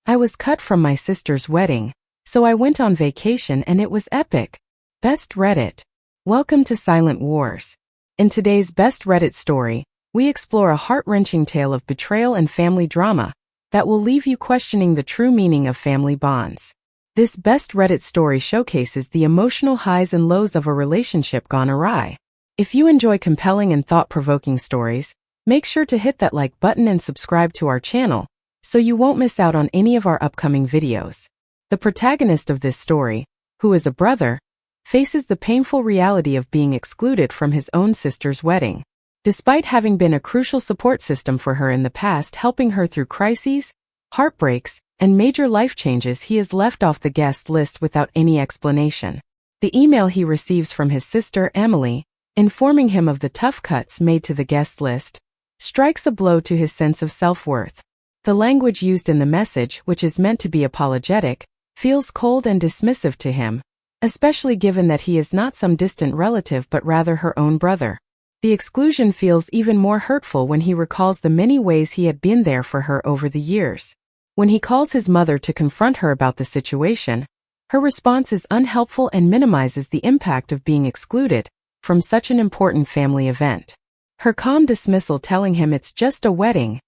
I was cut from my sister's wedding, so I went on vacation and it was epic. Best Reddit. Welcome to Silent Wars. In today's Best Reddit story, we explore a heart-wrenching tale of betrayal and family drama that will leave you questioning the true meaning of family bonds. This Best Reddit story showcases the emotional highs and lows of a relationship gone awry. If you enjoy compelling and thought-provoking stories, make sure to hit that like button and subscribe to our channel so you won't miss out on any of our upcoming videos. The protagonist of this story, who is a brother, faces the painful reality of being excluded from his own sister's wedding. Despite having been a crucial support system for her in the past, helping her through crises, heartbreaks, and major life changes, he is left off the guest list without any explanation. The email he receives from his sister, Emily, informing him of the tough cuts made to the guest list, strikes a blow to his sense of self-worth. The language used in the message, which is meant to be apologetic, feels cold and dismissive to him, especially given that he is not some distant relative but rather her own brother. The exclusion feels even more hurtful when he recalls the many ways he had been there for her over the years. When he calls his mother to confront her about the situation, her response is unhelpful and minimizes the impact of being excluded from such an important family event. Her calm dismissal, telling him it's just a wedding,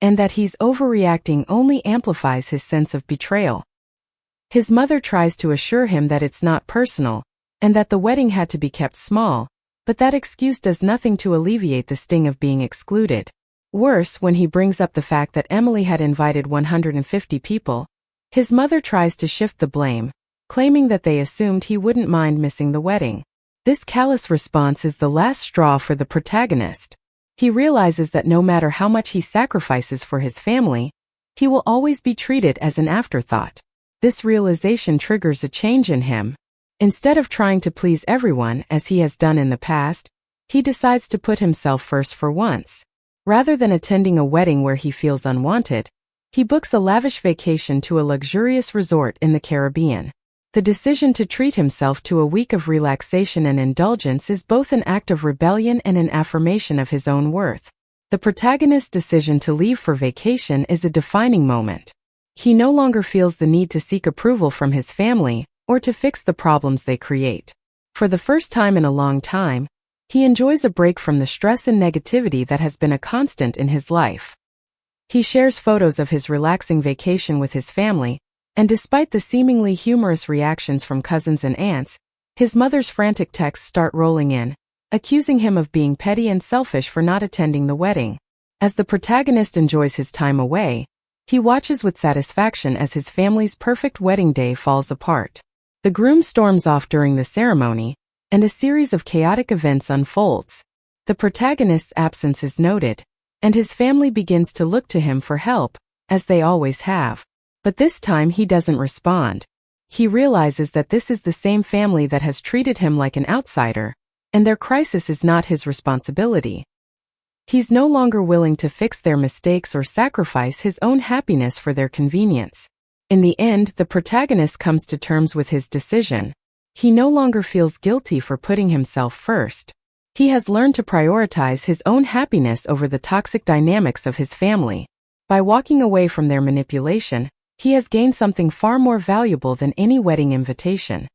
and that he's overreacting, only amplifies his sense of betrayal. His mother tries to assure him that it's not personal, and that the wedding had to be kept small, but that excuse does nothing to alleviate the sting of being excluded. Worse, when he brings up the fact that Emily had invited 150 people, his mother tries to shift the blame, claiming that they assumed he wouldn't mind missing the wedding. This callous response is the last straw for the protagonist. He realizes that no matter how much he sacrifices for his family, he will always be treated as an afterthought. This realization triggers a change in him. Instead of trying to please everyone as he has done in the past, he decides to put himself first for once. Rather than attending a wedding where he feels unwanted, he books a lavish vacation to a luxurious resort in the Caribbean. The decision to treat himself to a week of relaxation and indulgence is both an act of rebellion and an affirmation of his own worth. The protagonist's decision to leave for vacation is a defining moment. He no longer feels the need to seek approval from his family or to fix the problems they create. For the first time in a long time, he enjoys a break from the stress and negativity that has been a constant in his life. He shares photos of his relaxing vacation with his family, and despite the seemingly humorous reactions from cousins and aunts, his mother's frantic texts start rolling in, accusing him of being petty and selfish for not attending the wedding. As the protagonist enjoys his time away, he watches with satisfaction as his family's perfect wedding day falls apart. The groom storms off during the ceremony, and a series of chaotic events unfolds. The protagonist's absence is noted, and his family begins to look to him for help, as they always have. But this time he doesn't respond. He realizes that this is the same family that has treated him like an outsider, and their crisis is not his responsibility. He's no longer willing to fix their mistakes or sacrifice his own happiness for their convenience. In the end, the protagonist comes to terms with his decision. He no longer feels guilty for putting himself first. He has learned to prioritize his own happiness over the toxic dynamics of his family. By walking away from their manipulation, he has gained something far more valuable than any wedding invitation: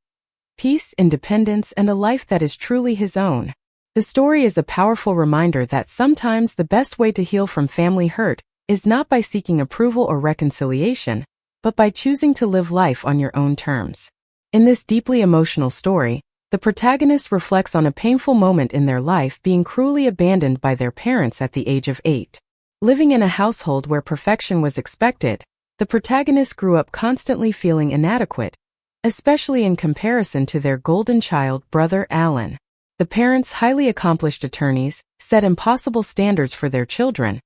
peace, independence, and a life that is truly his own. The story is a powerful reminder that sometimes the best way to heal from family hurt is not by seeking approval or reconciliation, but by choosing to live life on your own terms. In this deeply emotional story, the protagonist reflects on a painful moment in their life, being cruelly abandoned by their parents at the age of 8. Living in a household where perfection was expected, the protagonist grew up constantly feeling inadequate, especially in comparison to their golden child brother Alan. The parents, highly accomplished attorneys, set impossible standards for their children,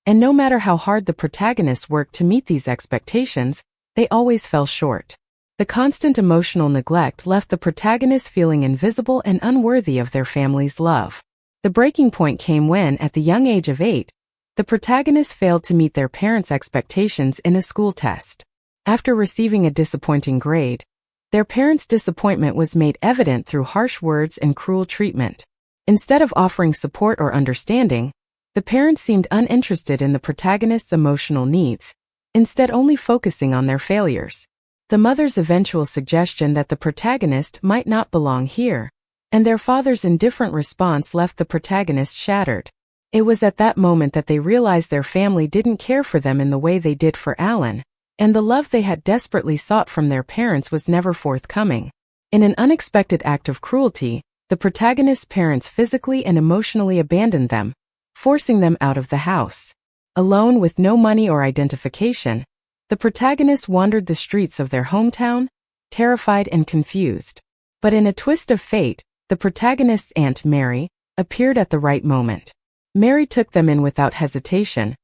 and no matter how hard the protagonist worked to meet these expectations, they always fell short. The constant emotional neglect left the protagonist feeling invisible and unworthy of their family's love. The breaking point came when, at the young age of 8, the protagonist failed to meet their parents' expectations in a school test. After receiving a disappointing grade, their parents' disappointment was made evident through harsh words and cruel treatment. Instead of offering support or understanding, the parents seemed uninterested in the protagonist's emotional needs, instead only focusing on their failures. The mother's eventual suggestion that the protagonist might not belong here, and their father's indifferent response left the protagonist shattered. It was at that moment that they realized their family didn't care for them in the way they did for Alan, and the love they had desperately sought from their parents was never forthcoming. In an unexpected act of cruelty, the protagonist's parents physically and emotionally abandoned them, forcing them out of the house. Alone with no money or identification, the protagonist wandered the streets of their hometown, terrified and confused. But in a twist of fate, the protagonist's Aunt Mary appeared at the right moment. Mary took them in without hesitation,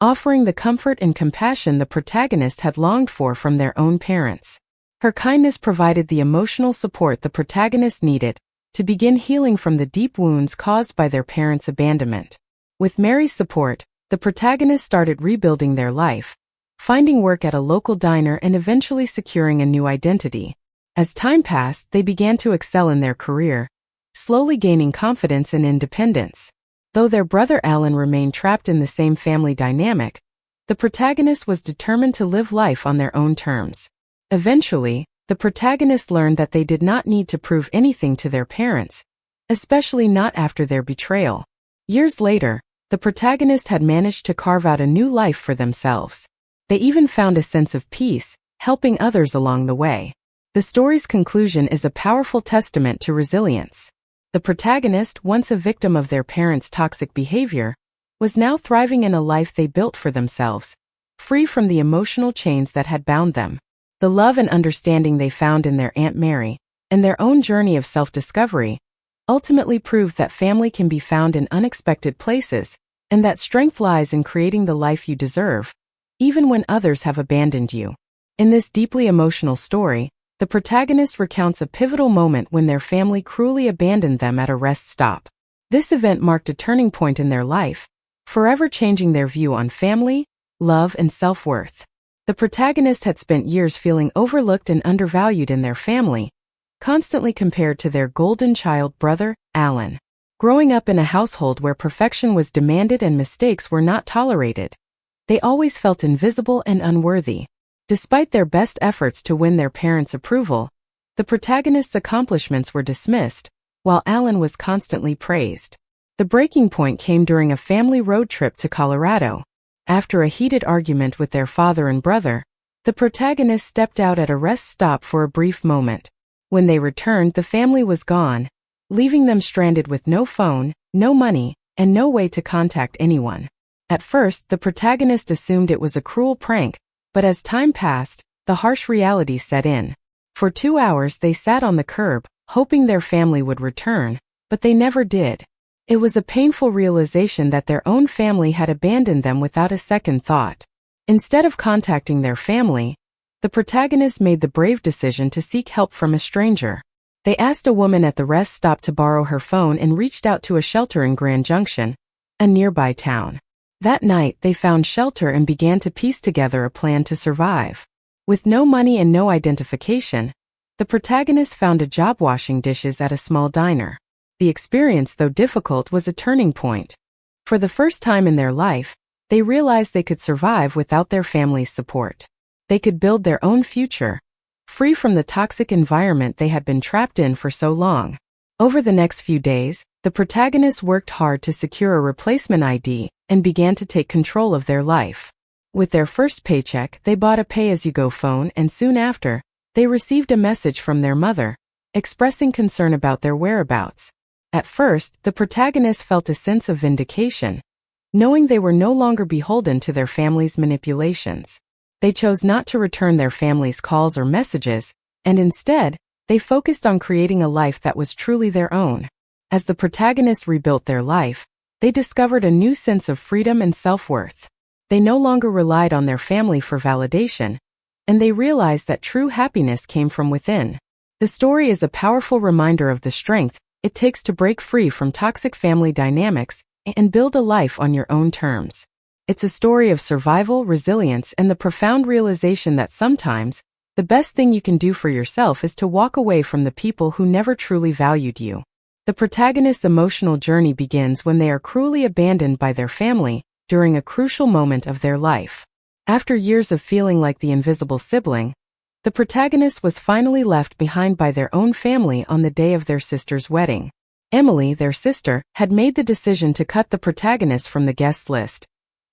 offering the comfort and compassion the protagonist had longed for from their own parents. Her kindness provided the emotional support the protagonist needed to begin healing from the deep wounds caused by their parents' abandonment. With Mary's support, the protagonist started rebuilding their life, finding work at a local diner and eventually securing a new identity. As time passed, they began to excel in their career, slowly gaining confidence and independence. Though their brother Alan remained trapped in the same family dynamic, the protagonist was determined to live life on their own terms. Eventually, the protagonist learned that they did not need to prove anything to their parents, especially not after their betrayal. Years later, the protagonist had managed to carve out a new life for themselves. They even found a sense of peace, helping others along the way. The story's conclusion is a powerful testament to resilience. The protagonist, once a victim of their parents' toxic behavior, was now thriving in a life they built for themselves, free from the emotional chains that had bound them. The love and understanding they found in their Aunt Mary, and their own journey of self-discovery, ultimately proved that family can be found in unexpected places, and that strength lies in creating the life you deserve, even when others have abandoned you. In this deeply emotional story, the protagonist recounts a pivotal moment when their family cruelly abandoned them at a rest stop. This event marked a turning point in their life, forever changing their view on family, love, and self-worth. The protagonist had spent years feeling overlooked and undervalued in their family, constantly compared to their golden child brother, Alan. Growing up in a household where perfection was demanded and mistakes were not tolerated, they always felt invisible and unworthy. Despite their best efforts to win their parents' approval, the protagonist's accomplishments were dismissed, while Alan was constantly praised. The breaking point came during a family road trip to Colorado. After a heated argument with their father and brother, the protagonist stepped out at a rest stop for a brief moment. When they returned, the family was gone, leaving them stranded with no phone, no money, and no way to contact anyone. At first, the protagonist assumed it was a cruel prank, but as time passed, the harsh reality set in. For 2 hours they sat on the curb, hoping their family would return, but they never did. It was a painful realization that their own family had abandoned them without a second thought. Instead of contacting their family, the protagonist made the brave decision to seek help from a stranger. They asked a woman at the rest stop to borrow her phone and reached out to a shelter in Grand Junction, a nearby town. That night, they found shelter and began to piece together a plan to survive. With no money and no identification, the protagonist found a job washing dishes at a small diner. The experience, though difficult, was a turning point. For the first time in their life, they realized they could survive without their family's support. They could build their own future, free from the toxic environment they had been trapped in for so long. Over the next few days, the protagonist worked hard to secure a replacement ID and began to take control of their life. With their first paycheck, they bought a pay-as-you-go phone, and soon after, they received a message from their mother, expressing concern about their whereabouts. At first, the protagonist felt a sense of vindication, knowing they were no longer beholden to their family's manipulations. They chose not to return their family's calls or messages, and instead, they focused on creating a life that was truly their own. As the protagonists rebuilt their life, they discovered a new sense of freedom and self-worth. They no longer relied on their family for validation, and they realized that true happiness came from within. The story is a powerful reminder of the strength it takes to break free from toxic family dynamics and build a life on your own terms. It's a story of survival, resilience, and the profound realization that sometimes, the best thing you can do for yourself is to walk away from the people who never truly valued you. The protagonist's emotional journey begins when they are cruelly abandoned by their family during a crucial moment of their life. After years of feeling like the invisible sibling, the protagonist was finally left behind by their own family on the day of their sister's wedding. Emily, their sister, had made the decision to cut the protagonist from the guest list,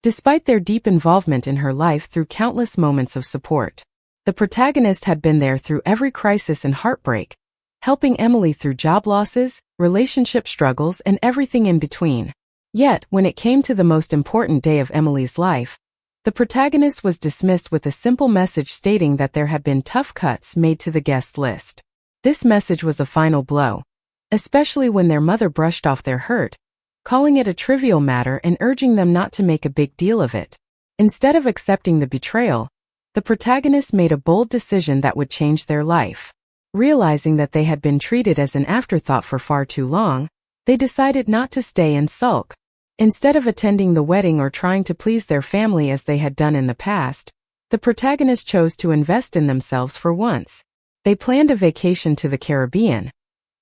despite their deep involvement in her life through countless moments of support. The protagonist had been there through every crisis and heartbreak, helping Emily through job losses, relationship struggles, and everything in between. Yet, when it came to the most important day of Emily's life, the protagonist was dismissed with a simple message stating that there had been tough cuts made to the guest list. This message was a final blow, especially when their mother brushed off their hurt, calling it a trivial matter and urging them not to make a big deal of it. Instead of accepting the betrayal, the protagonist made a bold decision that would change their life. Realizing that they had been treated as an afterthought for far too long, they decided not to stay and sulk. Instead of attending the wedding or trying to please their family as they had done in the past, the protagonist chose to invest in themselves for once. They planned a vacation to the Caribbean,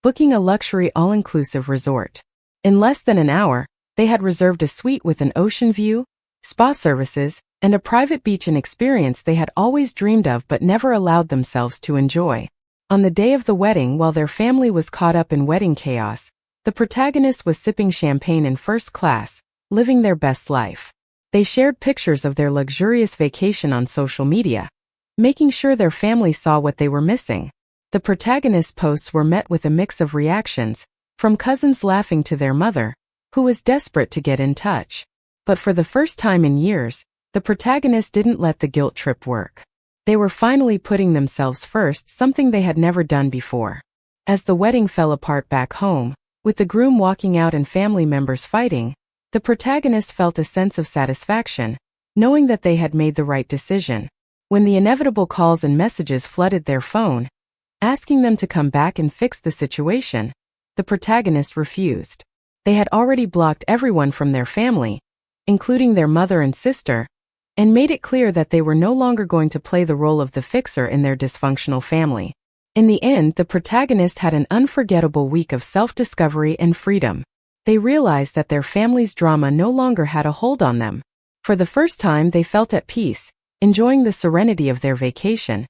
booking a luxury all-inclusive resort. In less than an hour, they had reserved a suite with an ocean view, spa services, and a private beach, an experience they had always dreamed of but never allowed themselves to enjoy. On the day of the wedding, while their family was caught up in wedding chaos, the protagonist was sipping champagne in first class, living their best life. They shared pictures of their luxurious vacation on social media, making sure their family saw what they were missing. The protagonist's posts were met with a mix of reactions, from cousins laughing to their mother, who was desperate to get in touch. But for the first time in years, the protagonist didn't let the guilt trip work. They were finally putting themselves first, something they had never done before. As the wedding fell apart back home, with the groom walking out and family members fighting, the protagonist felt a sense of satisfaction, knowing that they had made the right decision. When the inevitable calls and messages flooded their phone, asking them to come back and fix the situation, the protagonist refused. They had already blocked everyone from their family, including their mother and sister, and made it clear that they were no longer going to play the role of the fixer in their dysfunctional family. In the end, the protagonist had an unforgettable week of self-discovery and freedom. They realized that their family's drama no longer had a hold on them. For the first time, they felt at peace, enjoying the serenity of their vacation,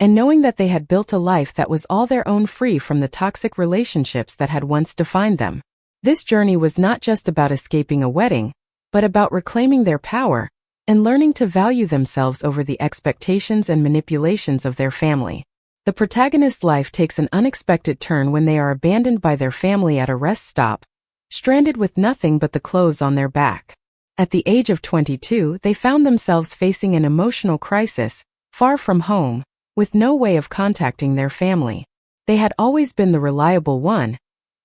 and knowing that they had built a life that was all their own, free from the toxic relationships that had once defined them. This journey was not just about escaping a wedding, but about reclaiming their power and learning to value themselves over the expectations and manipulations of their family. The protagonist's life takes an unexpected turn when they are abandoned by their family at a rest stop, stranded with nothing but the clothes on their back. At the age of 22, they found themselves facing an emotional crisis, far from home, with no way of contacting their family. They had always been the reliable one,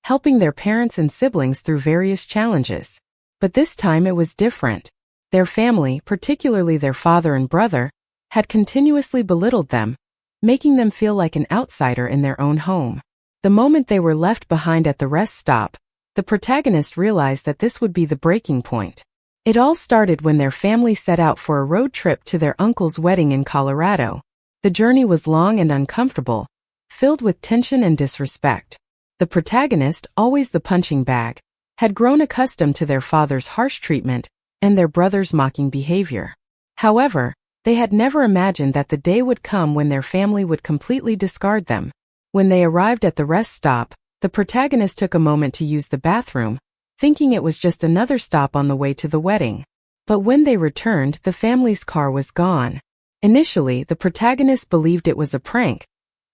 helping their parents and siblings through various challenges. But this time it was different. Their family, particularly their father and brother, had continuously belittled them, making them feel like an outsider in their own home. The moment they were left behind at the rest stop, the protagonist realized that this would be the breaking point. It all started when their family set out for a road trip to their uncle's wedding in Colorado. The journey was long and uncomfortable, filled with tension and disrespect. The protagonist, always the punching bag, had grown accustomed to their father's harsh treatment and their brother's mocking behavior. However, they had never imagined that the day would come when their family would completely discard them. When they arrived at the rest stop, the protagonist took a moment to use the bathroom, thinking it was just another stop on the way to the wedding. But when they returned, the family's car was gone. Initially, the protagonist believed it was a prank,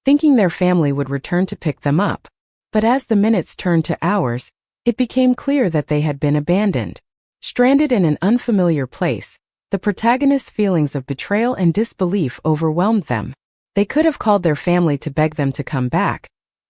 thinking their family would return to pick them up. But as the minutes turned to hours, it became clear that they had been abandoned. Stranded in an unfamiliar place, the protagonist's feelings of betrayal and disbelief overwhelmed them. They could have called their family to beg them to come back,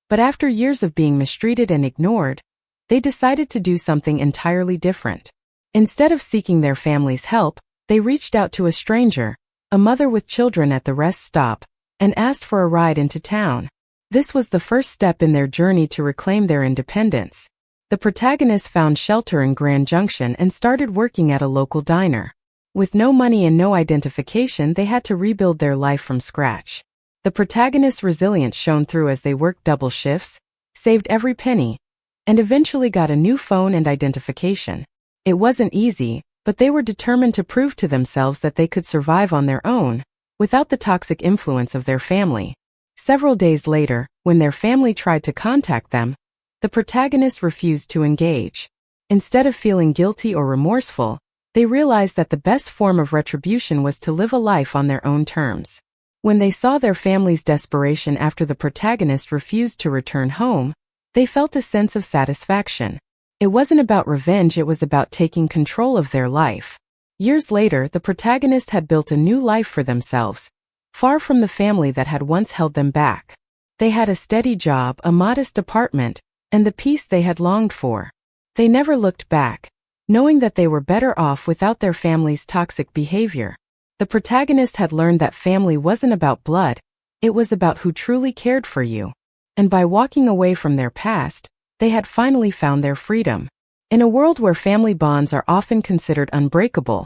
but after years of being mistreated and ignored, they decided to do something entirely different. Instead of seeking their family's help, they reached out to a stranger, a mother with children, at the rest stop, and asked for a ride into town. This was the first step in their journey to reclaim their independence. The protagonist found shelter in Grand Junction and started working at a local diner. With no money and no identification, they had to rebuild their life from scratch. The protagonist's resilience shone through as they worked double shifts, saved every penny, and eventually got a new phone and identification. It wasn't easy, but they were determined to prove to themselves that they could survive on their own, without the toxic influence of their family. Several days later, when their family tried to contact them, the protagonists refused to engage. Instead of feeling guilty or remorseful, they realized that the best form of retribution was to live a life on their own terms. When they saw their family's desperation after the protagonist refused to return home, they felt a sense of satisfaction. It wasn't about revenge, it was about taking control of their life. Years later, the protagonist had built a new life for themselves, far from the family that had once held them back. They had a steady job, a modest apartment, and the peace they had longed for. They never looked back, knowing that they were better off without their family's toxic behavior. The protagonist had learned that family wasn't about blood, it was about who truly cared for you. And by walking away from their past, they had finally found their freedom. In a world where family bonds are often considered unbreakable,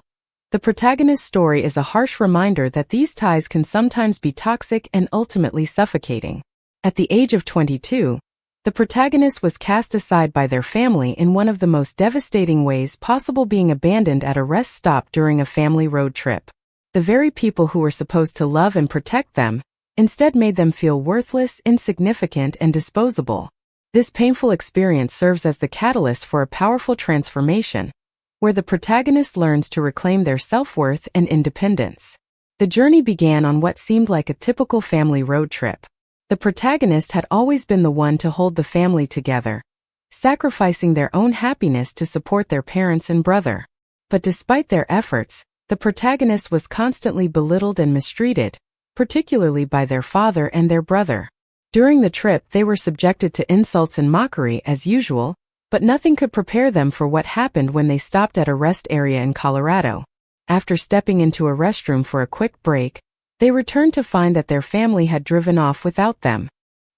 the protagonist's story is a harsh reminder that these ties can sometimes be toxic and ultimately suffocating. At the age of 22, the protagonist was cast aside by their family in one of the most devastating ways possible, being abandoned at a rest stop during a family road trip. The very people who were supposed to love and protect them instead made them feel worthless, insignificant, and disposable. This painful experience serves as the catalyst for a powerful transformation, where the protagonist learns to reclaim their self-worth and independence. The journey began on what seemed like a typical family road trip. The protagonist had always been the one to hold the family together, sacrificing their own happiness to support their parents and brother. But despite their efforts, the protagonist was constantly belittled and mistreated, particularly by their father and their brother. During the trip, they were subjected to insults and mockery as usual, but nothing could prepare them for what happened when they stopped at a rest area in Colorado. After stepping into a restroom for a quick break, they returned to find that their family had driven off without them.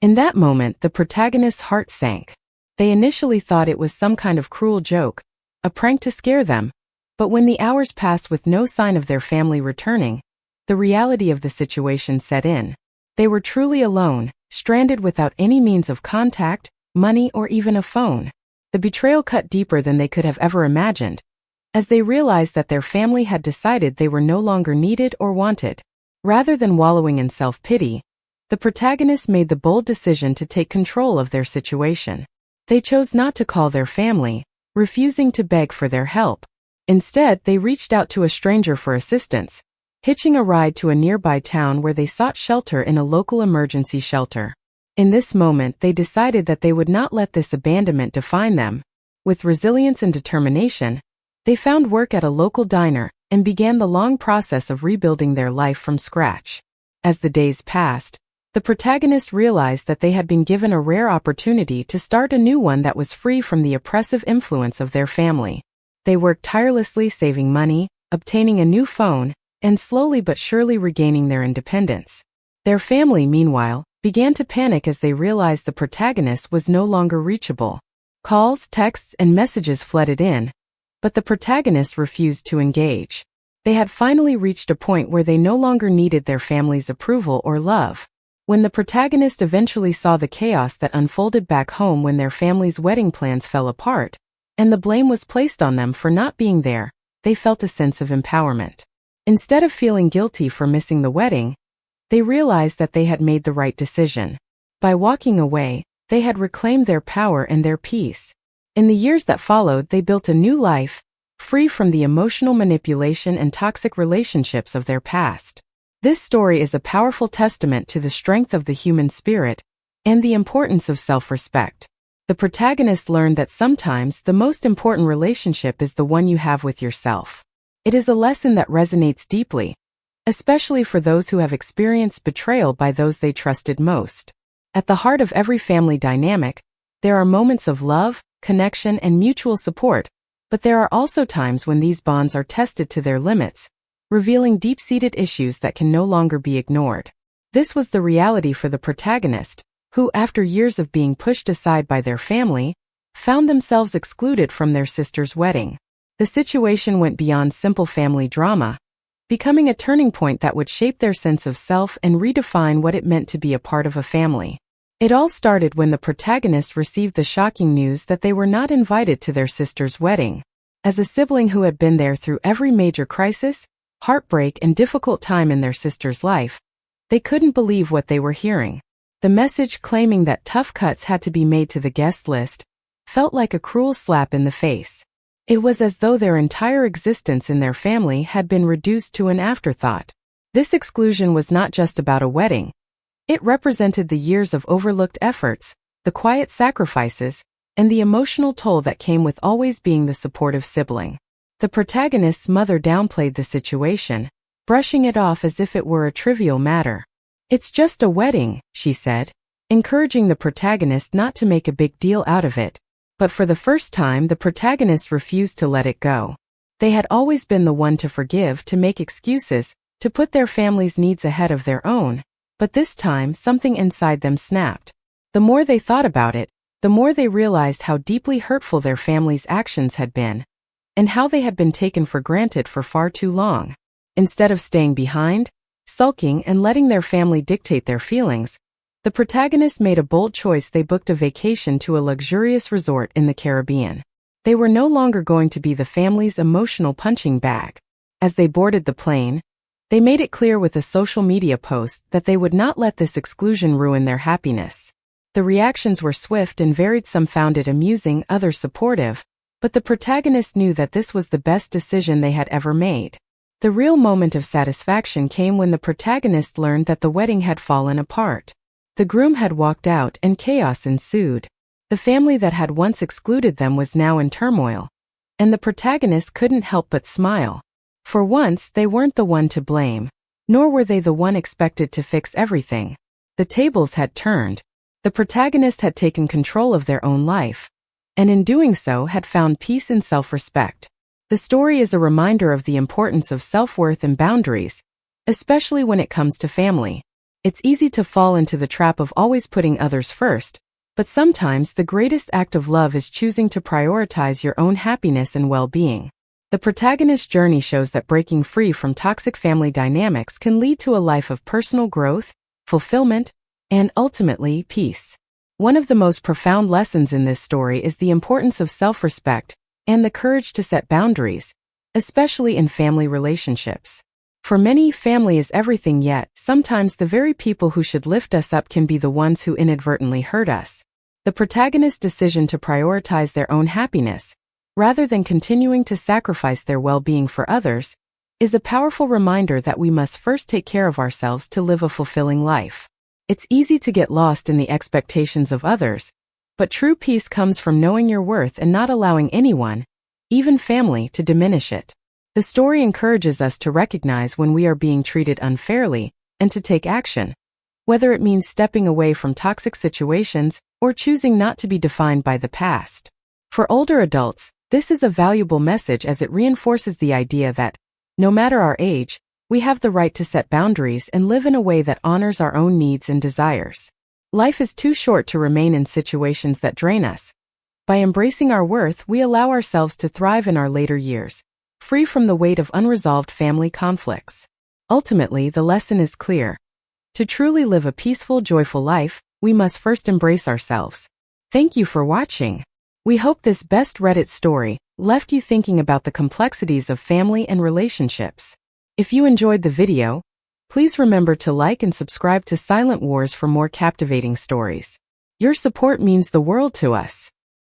In that moment, the protagonist's heart sank. They initially thought it was some kind of cruel joke, a prank to scare them, but when the hours passed with no sign of their family returning, the reality of the situation set in. They were truly alone, stranded without any means of contact, money, or even a phone. The betrayal cut deeper than they could have ever imagined, as they realized that their family had decided they were no longer needed or wanted. Rather than wallowing in self-pity, the protagonists made the bold decision to take control of their situation. They chose not to call their family, refusing to beg for their help. Instead, they reached out to a stranger for assistance, hitching a ride to a nearby town where they sought shelter in a local emergency shelter. In this moment, they decided that they would not let this abandonment define them. With resilience and determination, they found work at a local diner and began the long process of rebuilding their life from scratch. As the days passed, the protagonists realized that they had been given a rare opportunity to start a new one that was free from the oppressive influence of their family. They worked tirelessly, saving money, obtaining a new phone, and slowly but surely regaining their independence. Their family, meanwhile, began to panic as they realized the protagonist was no longer reachable. Calls, texts, and messages flooded in, but the protagonist refused to engage. They had finally reached a point where they no longer needed their family's approval or love. When the protagonist eventually saw the chaos that unfolded back home when their family's wedding plans fell apart, and the blame was placed on them for not being there, they felt a sense of empowerment. Instead of feeling guilty for missing the wedding, they realized that they had made the right decision. By walking away, they had reclaimed their power and their peace. In the years that followed, they built a new life, free from the emotional manipulation and toxic relationships of their past. This story is a powerful testament to the strength of the human spirit and the importance of self-respect. The protagonist learned that sometimes the most important relationship is the one you have with yourself. It is a lesson that resonates deeply, especially for those who have experienced betrayal by those they trusted most. At the heart of every family dynamic, there are moments of love, connection, and mutual support, but there are also times when these bonds are tested to their limits, revealing deep-seated issues that can no longer be ignored. This was the reality for the protagonist, who, after years of being pushed aside by their family, found themselves excluded from their sister's wedding. The situation went beyond simple family drama, becoming a turning point that would shape their sense of self and redefine what it meant to be a part of a family. It all started when the protagonist received the shocking news that they were not invited to their sister's wedding. As a sibling who had been there through every major crisis, heartbreak, and difficult time in their sister's life, they couldn't believe what they were hearing. The message claiming that tough cuts had to be made to the guest list felt like a cruel slap in the face. It was as though their entire existence in their family had been reduced to an afterthought. This exclusion was not just about a wedding. It represented the years of overlooked efforts, the quiet sacrifices, and the emotional toll that came with always being the supportive sibling. The protagonist's mother downplayed the situation, brushing it off as if it were a trivial matter. "It's just a wedding," she said, encouraging the protagonist not to make a big deal out of it. But for the first time, the protagonist refused to let it go. They had always been the one to forgive, to make excuses, to put their family's needs ahead of their own. But this time, something inside them snapped. The more they thought about it, the more they realized how deeply hurtful their family's actions had been, and how they had been taken for granted for far too long. Instead of staying behind, sulking, and letting their family dictate their feelings, the protagonist made a bold choice. They booked a vacation to a luxurious resort in the Caribbean. They were no longer going to be the family's emotional punching bag. As they boarded the plane, they made it clear with a social media post that they would not let this exclusion ruin their happiness. The reactions were swift and varied. Some found it amusing, others supportive, but the protagonist knew that this was the best decision they had ever made. The real moment of satisfaction came when the protagonist learned that the wedding had fallen apart. The groom had walked out and chaos ensued. The family that had once excluded them was now in turmoil, and the protagonist couldn't help but smile. For once, they weren't the one to blame, nor were they the one expected to fix everything. The tables had turned. The protagonist had taken control of their own life, and in doing so had found peace and self-respect. The story is a reminder of the importance of self-worth and boundaries, especially when it comes to family. It's easy to fall into the trap of always putting others first, but sometimes the greatest act of love is choosing to prioritize your own happiness and well-being. The protagonist's journey shows that breaking free from toxic family dynamics can lead to a life of personal growth, fulfillment, and ultimately, peace. One of the most profound lessons in this story is the importance of self-respect and the courage to set boundaries, especially in family relationships. For many, family is everything, yet sometimes the very people who should lift us up can be the ones who inadvertently hurt us. The protagonist's decision to prioritize their own happiness, rather than continuing to sacrifice their well-being for others, is a powerful reminder that we must first take care of ourselves to live a fulfilling life. It's easy to get lost in the expectations of others, but true peace comes from knowing your worth and not allowing anyone, even family, to diminish it. The story encourages us to recognize when we are being treated unfairly and to take action, whether it means stepping away from toxic situations or choosing not to be defined by the past. For older adults, this is a valuable message as it reinforces the idea that, no matter our age, we have the right to set boundaries and live in a way that honors our own needs and desires. Life is too short to remain in situations that drain us. By embracing our worth, we allow ourselves to thrive in our later years, free from the weight of unresolved family conflicts. Ultimately, the lesson is clear. To truly live a peaceful, joyful life, we must first embrace ourselves. Thank you for watching. We hope this best Reddit story left you thinking about the complexities of family and relationships. If you enjoyed the video, please remember to like and subscribe to Silent Wars for more captivating stories. Your support means the world to us.